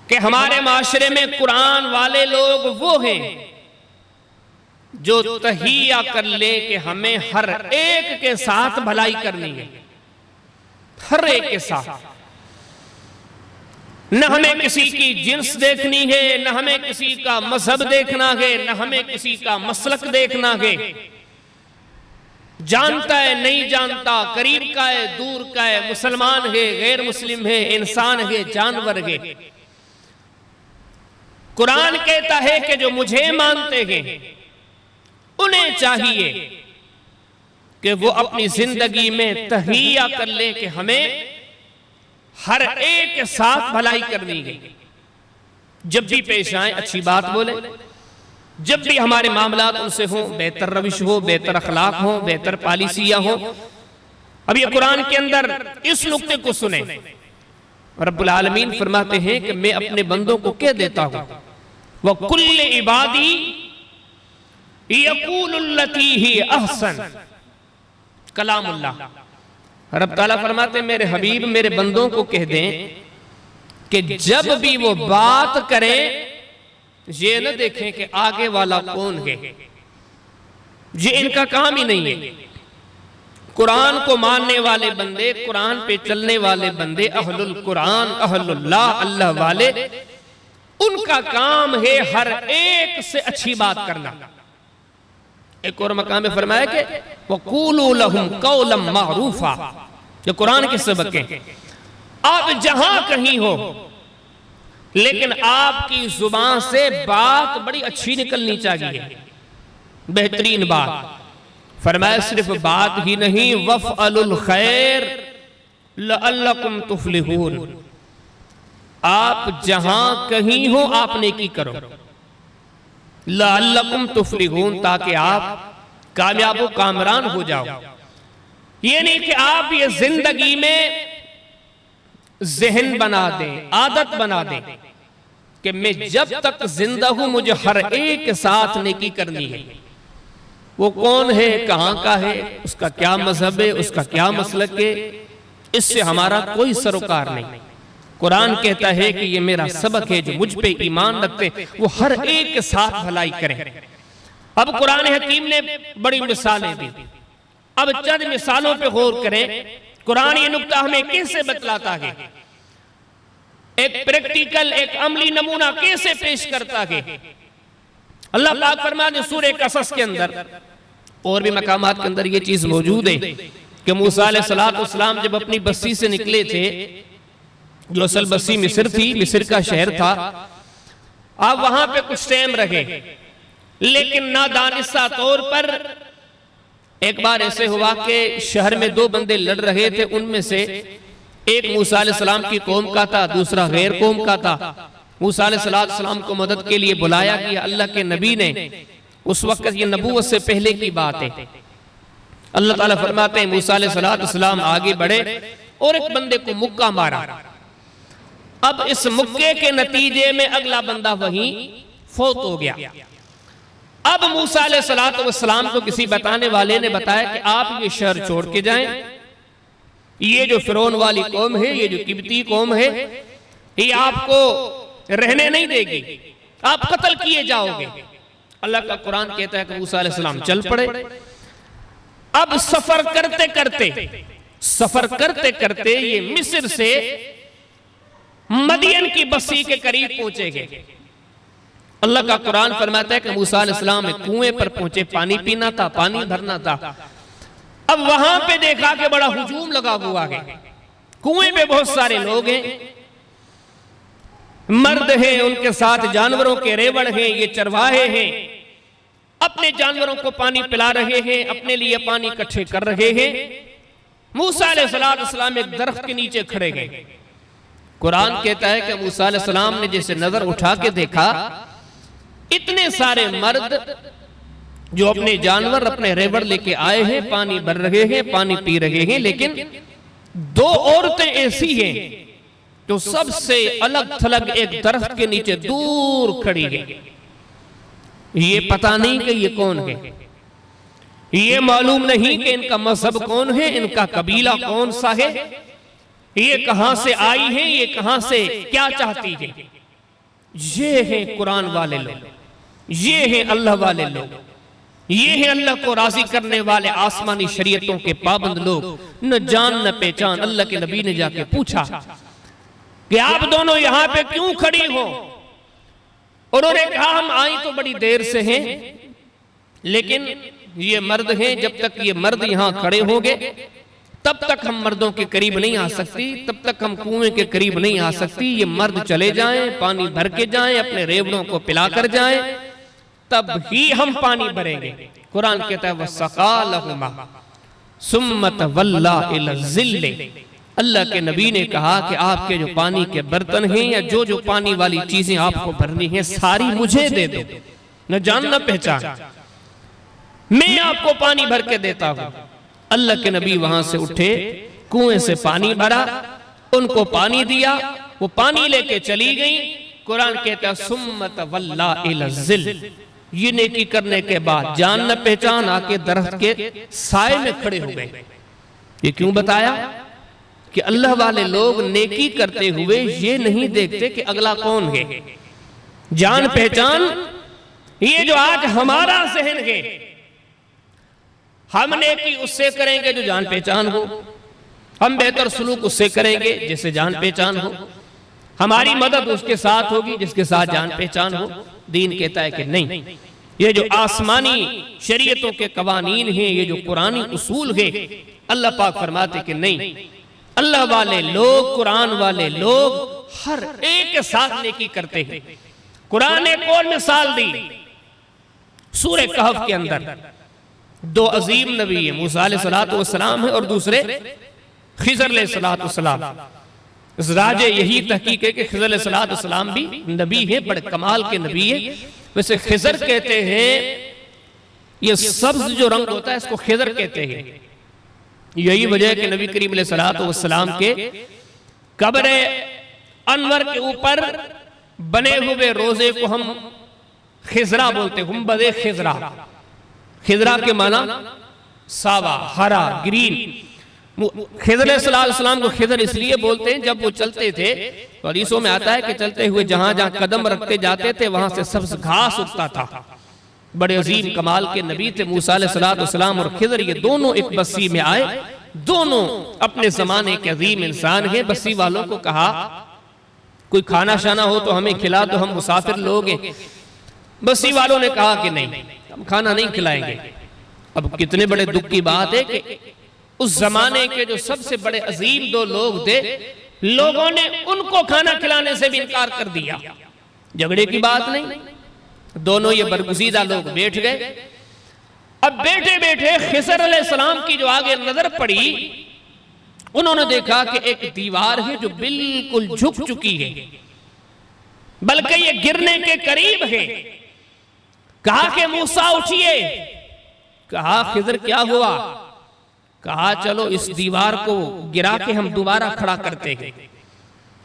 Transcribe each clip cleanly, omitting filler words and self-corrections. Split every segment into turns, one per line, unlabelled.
कि हमारे माशरे में कुरान वाले लोग वो हैं जो तहिया कर ले कि हमें हर एक के साथ भलाई करनी है, हर एक के साथ। न हमें किसी की जिन्स देखनी है, न हमें किसी का मजहब देखना है, न हमें किसी का मसलक देखना है। जानता है नहीं जानता, करीब का है दूर का है, मुसलमान है गैर मुस्लिम है, इंसान है जानवर है। कुरान कहता है कि जो मुझे मानते हैं उन्हें चाहिए कि वो अपनी जिंदगी में तहिया कर ले कि हमें हर एक के साथ भलाई करनी है। जब भी पेश आए अच्छी बात बोले, जब भी हमारे मामलात उनसे हो बेहतर रविश हो, बेहतर अखलाक हो, बेहतर पॉलिसियां हो। अब ये कुरान के अंदर इस नुक्ते को सुने, रब्बुल आलमीन फरमाते हैं कि मैं अपने बंदों को कह देता हूं वह कुल्ले इबादी यक़ूलुल्लती ही अहसन, कलामुल्लाह। रब ताला फरमाते मेरे हबीब मेरे बंदों को कह दें कि जब भी वो बात करें ये न देखें कि आगे वाला कौन है, ये इनका काम ही नहीं है। कुरान को मानने वाले बंदे, कुरान पे चलने वाले बंदे, अहलुल कुरान अहलुल्लाह, अल्लाह वाले, उनका काम है हर एक से अच्छी बात करना। एक और मकाम में फरमाया कि वक़ूलू लहुम क़ौलन मारूफा, जो कुरान के सबक हैं। आप जहां कहीं हो लेकिन आपकी जुबान से बात बड़ी अच्छी निकलनी चाहिए, बेहतरीन बात। फरमाया सिर्फ बात ही नहीं, वफ़अलुल खैर लअल्लकुम तुफ्लिहून। आप जहां कहीं हो आप नेकी करो, लअल्लकुम तुफ्लिहून, ताकि आप कामयाब कामरान हो जाओ। ये नहीं कि आप ये जिंदगी में ज़हन बना दें, आदत बना दें कि मैं जब तक जिंदा हूं मुझे हर एक के साथ नेकी करनी है। वो कौन है, कहां का है, उसका क्या मजहब है, उसका क्या मसलक है, इससे हमारा कोई सरोकार नहीं। कुरान कहता है कि ये मेरा सबक है, जो मुझ पे ईमान रखते वो हर एक के साथ भलाई करें। अब कुरान हकीम ने बड़ी मिसालें दी, अब चंद मिसालों पे गौर करें। कुरान ये नुक्ता हमें कैसे बतलाता है, एक प्रैक्टिकल, एक अमली नमूना कैसे पेश करता है। अल्लाह पाक फरमाते सूरह कसस के अंदर और भी मकामात के अंदर ये चीज मौजूद है कि मूसा अलैहिस्सलाम जब अपनी बस्ती से निकले थे, जो असल बस्ती मिस्र थी, मिस्र का शहर था, आप वहां पे कुछ टाइम रहे, लेकिन नादानिस्ता तौर पर एक बार ऐसे हुआ कि शहर में दो बंदे लड़ रहे थे। उनमें से एक मूसा अलैहिस्सलाम की कौम का था, दूसरा गैर कौम का था। मूसा अलैहिस्सलाम को मदद के लिए बुलाया कि अल्लाह के नबी ने, उस वक्त ये नबूवत से पहले की बात है, अल्लाह ताला फरमाते हैं मूसा अलैहिस्सलाम आगे बढ़े और एक बंदे को मुक्का मारा। अब इस मुक्के के नतीजे में अगला बंदा वहीं फौत हो गया। अब मूसा अलैहिस्सलाम को किसी बताने वाले ने बताया कि आप ये शहर छोड़ के जाएं, ये जो फिरौन वाली कौम है, ये जो किब्ती कौम है, ये आपको रहने नहीं देगी, आप कत्ल किए जाओगे। अल्लाह का कुरान कहता है कि मूसा अलैहिस्सलाम चल पड़े। अब सफर करते करते ये मिस्र से मदियन की बस्ती के करीब पहुंचेंगे। अल्लाह का कुरान फरमाता है कि मूसा अलैहिस्सलाम एक कुएं पर पहुंचे, पानी पीना था, पानी भरना था। अब वहां पे देखा कि बड़ा हुजूम लगा हुआ है, कुएं पे बहुत सारे लोग हैं, मर्द हैं, उनके साथ जानवरों के रेवड़ हैं, ये चरवाहे हैं, अपने जानवरों को पानी पिला रहे हैं, अपने लिए पानी इकट्ठे कर रहे हैं। मूसा अलैहिस्सलाम एक दरख्त के नीचे खड़े गए। कुरान कहता है कि मूसा अलैहिस्सलाम ने जैसे नजर उठा के देखा, इतने सारे मर्द जो अपने जानवर, अपने रेवड़ लेके आए हैं, पानी भर रहे हैं, पानी पी रहे हैं, लेकिन दो औरतें ऐसी हैं जो सबसे अलग थलग एक दरख्त के नीचे दूर खड़ी है। ये पता नहीं कि ये कौन है, ये मालूम नहीं कि इनका मजहब कौन है, इनका कबीला कौन सा है, ये कहां से आई है, ये कहां से क्या चाहती है। ये हैं कुरान वाले लोग, ये हैं अल्लाह वाले लोग, ये हैं अल्लाह को राजी करने वाले आसमानी शरीयतों के पाबंद लोग। न जान न पहचान। अल्लाह के नबी ने जाके पूछा कि आप दोनों यहां पे क्यों खड़ी हो? उन्होंने कहा हम आई तो बड़ी देर से हैं, लेकिन ये मर्द हैं, जब तक ये मर्द यहां खड़े होंगे तब तक हम मर्दों के करीब नहीं आ सकती, तब तक हम कुएं के करीब नहीं आ सकती। ये मर्द चले जाएं, पानी भर के जाएं, अपने रेवड़ों को पिला कर जाएं, तब ही हम पानी भरेंगे। कुरान कहता है वसक़ालहुमा सुम्मा तवल्ला इला ज़िल्ल। अल्लाह के नबी ने कहा कि आपके जो पानी के बर्तन हैं या जो जो पानी वाली चीजें आपको भरनी है सारी मुझे दे दो, न जान न पहचान, मैं आपको पानी भर के देता हूं। अल्लाह के नबी वहां से उठे, कुएं से पानी भरा, उनको पानी दिया, वो पानी लेके चली गई। कुरान कहता है सुम्मा तवल्ला इला ज़िल्ल। ये नेकी करने के बाद जान न पहचान आके दरख्त के साए में खड़े हो गए। ये क्यों बताया? कि अल्लाह वाले लोग नेकी करते हुए ये नहीं देखते कि अगला कौन है। जान पहचान ये जो आज हमारा जहन है, हम नेकी उससे करेंगे जो जान पहचान हो, हम बेहतर सलूक उससे करेंगे जिससे जान पहचान हो, हमारी मदद उसके साथ होगी जिसके साथ जान पहचान हो। दीन कहता है कि नहीं, ये जो आसमानी शरीयतों के कवानीन हैं, ये जो कुरानी उसूल है, अल्लाह पाक फरमाते कि नहीं, अल्लाह वाले लोग, कुरान वाले लोग हर एक के साथ नेकी करते हैं। कुरान ने एक और मिसाल दी सूरह कहफ के अंदर। दो अजीम नबी है, मूसा अलैहिस्सलाम है और दूसरे खिज़र अलैहिस्सलाम। इस राजे यही तहकीक है कि खिज़र अलैहिस्सलाम भी नबी है, बड़े कमाल के नबी है। वैसे खिज़र कहते हैं, ये सब्ज जो रंग होता है इसको खिज़र कहते हैं। यही वजह है कि नबी करीम अलैहिस्सलाम के कब्र अनवर के ऊपर बने हुए रोजे को हम खिज़रा बोलते, गुंबद खिज़रा। खिज़रा के माना सावा, हरा, ग्रीन। खिज़र अलैहिस्सलाम को खिज़र इसलिए बोलते हैं, जब वो चलते थे तो हदीसों में आता है कि चलते हुए जहां जहां कदम रखते जाते थे वहां से सब्ज घास उगता था। बड़े अजीम कमाल के नबी थे मूसा अलैहिस्सलाम और खिज़र, ये दोनों एक बस्ती में आए। दोनों अपने जमाने के अजीम इंसान हैं। बस्ती वालों को कहा कोई खाना शाना हो तो हमें खिला दो, हम मुसाफिर लोग हैं। बस्ती वालों ने कहा कि नहीं, हम खाना नहीं खिलाएंगे। अब कितने बड़े दुख की बात है कि उस जमाने के जो सबसे बड़े अजीम दो लोग थे, लोगों ने उनको खाना खिलाने से भी इनकार कर दिया। झगड़े की बात नहीं, दोनों ये बरगुज़ीदा लोग बैठ गए। अब बैठे बैठे खिज़र अलैहिस्सलाम की जो आगे नजर पड़ी, उन्होंने देखा कि एक दीवार है जो बिल्कुल झुक चुकी है, बल्कि ये गिरने के करीब है। कहा कि मूसा उठिए। कहा खिज़र क्या हुआ? कहा चलो इस दीवार को गिरा के हम दोबारा खड़ा करते हैं।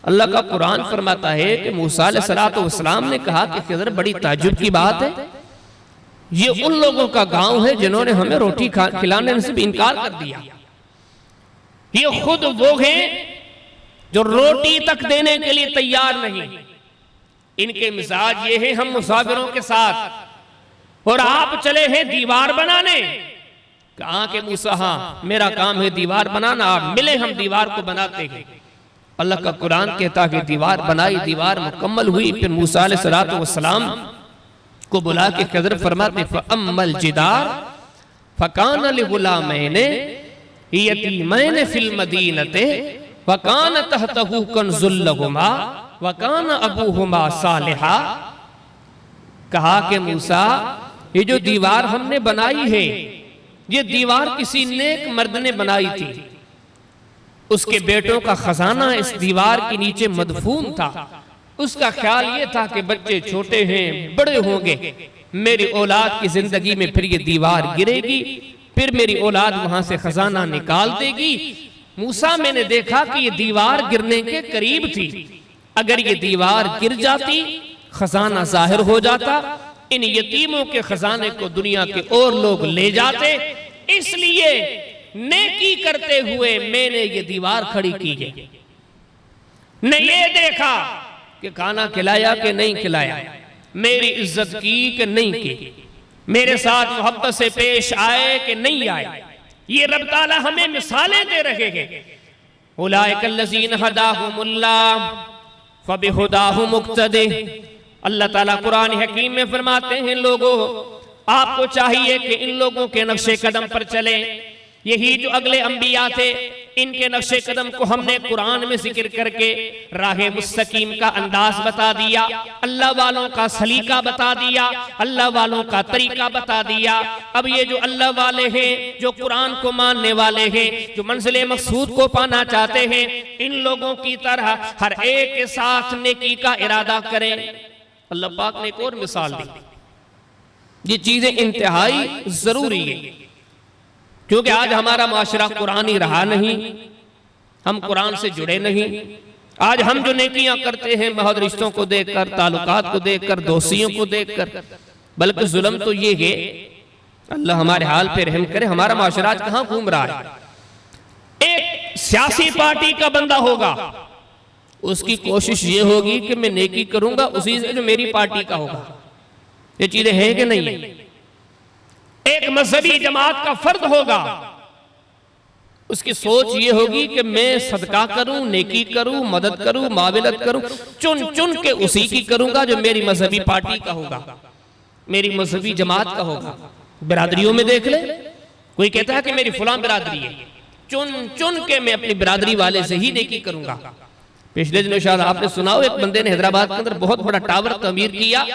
अल्लाह का कुरान फरमाता है कि मूसा अलैहिस्सलाम ने कहा कि खिज़र बड़ी ताज्जुब की बात है, ये उन लोगों का गांव है जिन्होंने हमें रोटी खिलाने से भी इनकार कर दिया। ये खुद वो हैं जो रोटी तक देने के लिए तैयार नहीं। इनके मिजाज ये है हम मुसाफिरों के साथ, और आप चले हैं दीवार बनाने। कहा कि मूसा हाँ मेरा काम है दीवार बनाना, आप मिले हम दीवार को बनाते हैं। अल्लाह का कुरान कहता कि दीवार बनाई, दीवार मुकम्मल हुई। फिर मूसा अलैहिस्सलाम को बुला के खिज़र फरमाते फअम्मल जिदार फकान लिगुलामैनि यतीमैनि फिल मदीनति वकान तहतहु कन्जुल लहुमा वकान अबूहुमा सालिहा। कहा कि मूसा ये जो दीवार हमने बनाई है, ये दीवार किसी नेक मर्द ने बनाई थी। उसके बेटों का खजाना इस दीवार के नीचे मदफून था। उसका ख्याल ये था कि बच्चे छोटे हैं, बड़े होंगे, मेरी औलाद की जिंदगी में फिर ये दीवार गिरेगी, फिर मेरी औलाद वहां से खजाना निकाल देगी। मूसा मैंने देखा कि ये दीवार गिरने के करीब थी, अगर ये दीवार गिर जाती खजाना जाहिर हो जाता, इन यतीमों के खजाने को दुनिया के और लोग ले जाते। इसलिए नेकी करते हुए मैंने ये दीवार खड़ी की है। न ये देखा कि खाना खिलाया कि नहीं खिलाया, मेरी इज्जत की कि नहीं की, मेरे साथ मोहब्बत से पेश आए कि नहीं आए। ये रब ताला हमें मिसालें दे रहे हैं। उलाइकल्लज़ीन हदाहुमुल्लाह फबिहुदाहु मुक्तदे। अल्लाह ताला कुरान हकीम में फरमाते हैं, लोगों आपको चाहिए कि इन लोगों के नक्शे कदम पर चले। यही जो अगले अंबिया थे, इनके नक्शे कदम को हमने कुरान में जिक्र करके राहे मुस्तकीम का अंदाज बता दिया, अल्लाह वालों का सलीका बता दिया, अल्लाह वालों का तरीका बता दिया। अब ये जो अल्लाह वाले हैं, जो कुरान को मानने वाले हैं, जो मंजिल मकसूद को पाना चाहते हैं, इन लोगों की तरह हर एक के साथ नेकी का इरादा करें। अल्लाह पाक ने एक और मिसाल दी। ये चीजें इंतहाई जरूरी है, क्योंकि आज हमारा माशरा कुरान ही रहा नहीं, हम कुरान से जुड़े नहीं। आज हम जो नेकियां करते हैं महज रिश्तों को देखकर, ताल्लुकात को देखकर, दोस्तियों को देखकर, बल्कि जुल्म तो ये है, अल्लाह हमारे हाल पे रहम करे, हमारा माशरा आज कहां घूम रहा है। एक सियासी पार्टी का बंदा होगा, उसकी कोशिश ये होगी कि मैं नेकी करूंगा उसी से जो मेरी पार्टी का होगा। ये चीजें हैं कि नहीं? एक मजहबी जमात का फर्द होगा, उसकी सोच ये होगी कि मैं सदका करूं, नेकी करूं, मदद करूं, माविलत करूं, चुन चुन के उसी की करूंगा जो मेरी मजहबी पार्टी का होगा, मेरी मजहबी जमात का होगा। बिरादरियों में देख ले, कोई कहता है कि मेरी फलां बिरादरी है, चुन चुन के मैं अपनी बिरादरी वाले से ही नेकी करूंगा। पिछले दिनों शायद आपने सुना हो, एक बंदे ने हैदराबाद के अंदर बहुत बड़ा टावर तमीर किया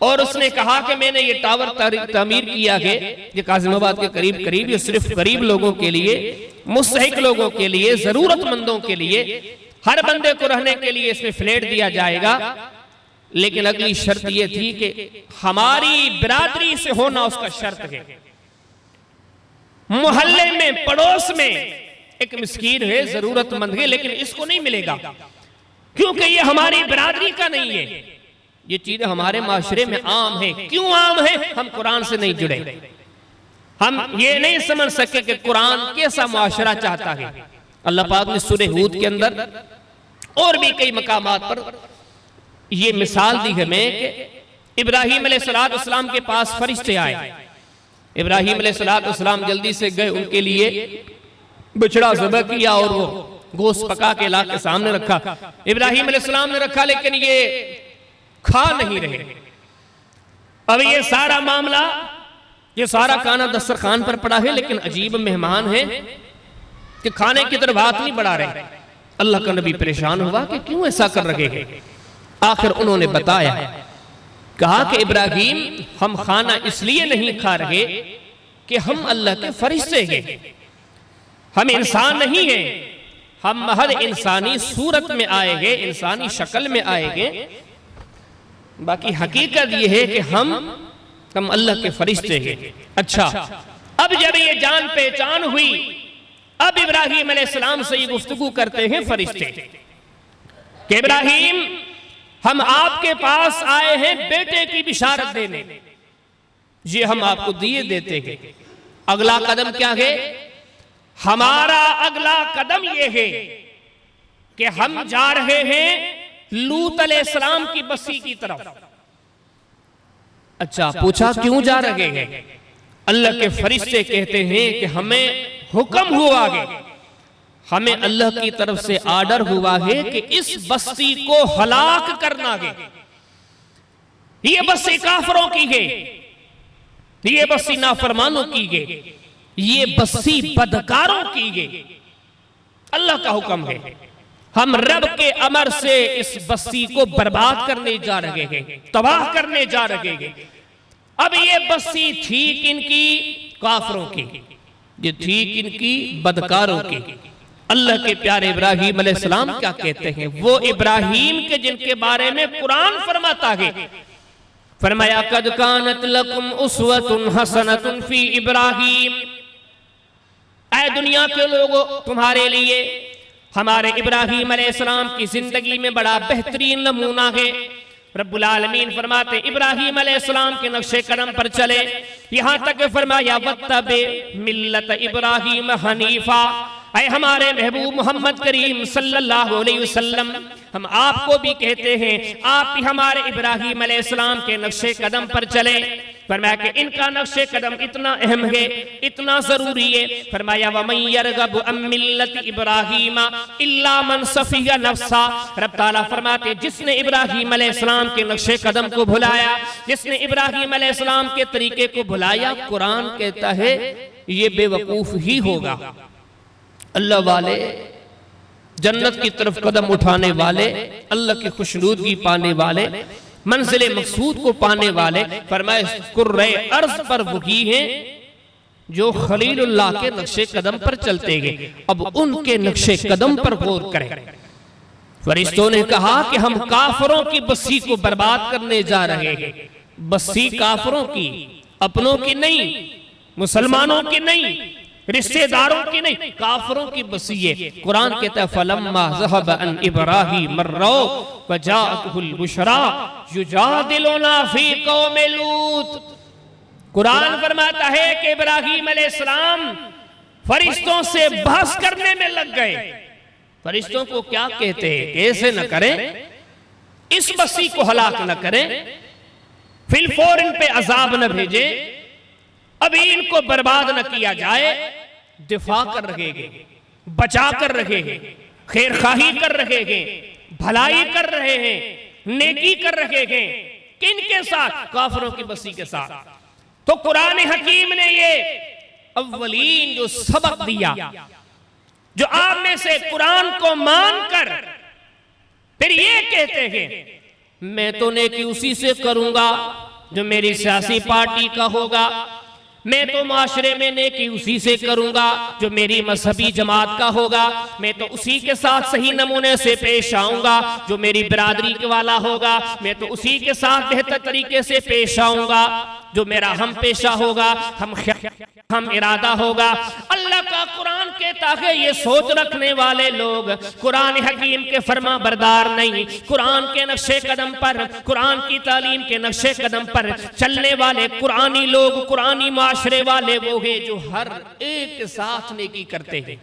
और उसने कहा कि मैंने ये टावर तामीर किया है, ये काजिमाबाद के करीब करीब, ये सिर्फ गरीब लोगों के लिए, मुस्तहिक लोगों के लिए, जरूरतमंदों के लिए, हर बंदे को रहने के लिए इसमें फ्लैट दिया जाएगा। लेकिन अगली शर्त ये थी कि हमारी बिरादरी से होना उसका शर्त है। मोहल्ले में, पड़ोस में एक मिस्कीन है, जरूरतमंद है, लेकिन इसको नहीं मिलेगा क्योंकि ये हमारी बिरादरी का नहीं है। ये चीजें हमारे माशरे में आम है। क्यों आम है? हम कुरान से नहीं जुड़े, हम ये नहीं समझ सके कि कुरान कैसा मुआशरा चाहता है। अल्लाह पाक ने सूरह हूद के अंदर और भी कई मकामात पर ये मिसाल दी हमें कि इब्राहीम अलैहिस्सलाम के पास फरिश्ते आए। इब्राहीम अलैहिस्सलाम जल्दी से गए, उनके लिए बछड़ा ज़बह किया और वो गोश्त पका के ला के सामने रखा। इब्राहीम अलैहिस्सलाम ने रखा, लेकिन ये खा नहीं रहे। अब ये सारा मामला, ये सारा खाना दस्तरखान पर पड़ा है, लेकिन अजीब मेहमान है कि खाने की तरफ हाथ नहीं बढ़ा रहे। अल्लाह का नबी परेशान हुआ कि क्यों ऐसा कर रहे हैं। आखिर उन्होंने बताया, कहा कि इब्राहीम, हम खाना इसलिए नहीं खा रहे कि हम अल्लाह के फरिश्ते हैं, हम इंसान नहीं हैं, हम महज इंसानी सूरत में आए हैं, इंसानी शक्ल में आए हैं। बाकी हकीकत यह है कि हम अल्लाह के फरिश्ते हैं। अच्छा, अब जब ये जान पहचान हुई, अब इब्राहीम अलैहिस्सलाम से ये गुफ्तगू करते हैं फरिश्ते कि इब्राहीम, हम आपके पास आए हैं बेटे की बिशारत देने, ये हम आपको दिए देते हैं। अगला कदम क्या है? हमारा अगला कदम यह है कि हम जा रहे हैं लूत अलैहिस्सलाम की बस्ती की तरफ। अच्छा, पूछा क्यों जा रहे हैं? अल्लाह के फरिश्ते कहते हैं कि हमें हुक्म हुआ है, हमें अल्लाह की तरफ से आर्डर हुआ है कि इस बस्ती को हलाक करना है। ये बस्ती काफिरों की है, ये बस्ती नाफरमानों की है, ये बस्ती बदकारों की है। अल्लाह का हुक्म है, हम रब के अमर से इस बस्ती को बर्बाद करने जा रहे हैं, तबाह करने जा रहे हैं। अब ये बस्ती थी किनकी? काफिरों की, ये थी किनकी? बदकारों की। अल्लाह के प्यारे इब्राहीम अलैहिस्सलाम क्या कहते हैं? वो इब्राहीम के जिनके बारे में कुरान फरमाता है, फरमाया कद कानत लकुम उस्वतुन हसनतुन फी इब्राहीम। ऐ दुनिया के लोगों, तुम्हारे लिए हमारे इब्राहीम अलैहिस्सलाम की जिंदगी में बड़ा बेहतरीन नमूना है। रब्बुल आलमीन फरमाते इब्राहीम अलैहिस्सलाम के नक्शे कदम पर चले, यहां तक फरमाया वत्तबे मिल्लत इब्राहीम हनीफा। ऐ हमारे महबूब मोहम्मद करीम सल्लल्लाहु अलैहि वसल्लम, हम आपको भी कहते हैं आप भी हमारे इब्राहीम अलैहिस्सलाम के नक्शे कदम पर चले। फरमाया कि इनका नक्शे कदम इतना अहम है, इतना जरूरी है। फरमाया वमन यरगबु अन मिल्लति इब्राहीम इल्ला मन सफिया नफ्सा। रब ताला फरमाते जिसने इब्राहीम अलैहिस्सलाम के नक्शे कदम को भुलाया, जिसने इब्राहीम अलैहिस्सलाम के तरीके को भुलाया, कुरान कहता है ये बेवकूफ ही होगा। अल्लाह वाले, जन्नत की तरफ कदम उठाने वाले, अल्लाह की खुशनुदगी पाने वाले, मंजिल मकसूद को पाने वाले, फरमाए कुर्रे अर्ज पर वही हैं जो खलीलुल्लाह के नक्शे कदम पर चलते हैं। अब उनके नक्शे कदम पर गौर करें। फरिश्तों ने कहा कि हम काफिरों की बस्ती को बर्बाद करने जा रहे हैं। बस्ती काफिरों की, अपनों की नहीं, मुसलमानों की नहीं, रिश्तेदारों की नहीं, काफिरों की बस्ती है। कुरान कहता है फलम्मा ज़हब अन इब्राहीम मर्रो वजाअतहुल बुशरा युजादिलुना फी कौमि लूत। कुरान फरमाता है कि इब्राहीम अलैहिस्सलाम फरिश्तों से बहस करने में लग गए। फरिश्तों को क्या कहते हैं, ऐसे न करें, इस बस्ती को हलाक न करें, फिलफौर इन पे अजाब न भेजे, अभी इनको बर्बाद न किया जाए। दिफा कर रहे हैं, बचा कर रहे हैं, खैर खाही कर रहे हैं, भलाई कर रहे हैं, नेकी कर रहे हैं। किनके साथ? काफिरों की बस्ती के साथ। तो कुरान हकीम ने ये अव्वलीन जो सबक दिया, जो आप में से कुरान को मानकर फिर ये कहते हैं मैं तो नेकी उसी से करूंगा जो मेरी सियासी पार्टी का होगा, मैं तो माशरे में नेकी उसी से करूंगा जो मेरी मजहबी जमात का होगा, मैं तो उसी के साथ सही नमूने से पेश आऊंगा जो मेरी बिरादरी के वाला होगा, मैं तो उसी के साथ बेहतर तरीके से पेश आऊंगा जो मेरा हम पेशा होगा, हम इरादा होगा। अल्लाह का कुरान कहता है ये सोच रखने वाले लोग कुरान हकीम के फरमा बरदार नहीं, कुरान के नक्शे कदम पर, कुरान की तालीम के नक्शे कदम पर चलने वाले कुरानी लोग, कुरानी माशरे वाले वो हैं जो हर एक के साथ नेकी करते हैं।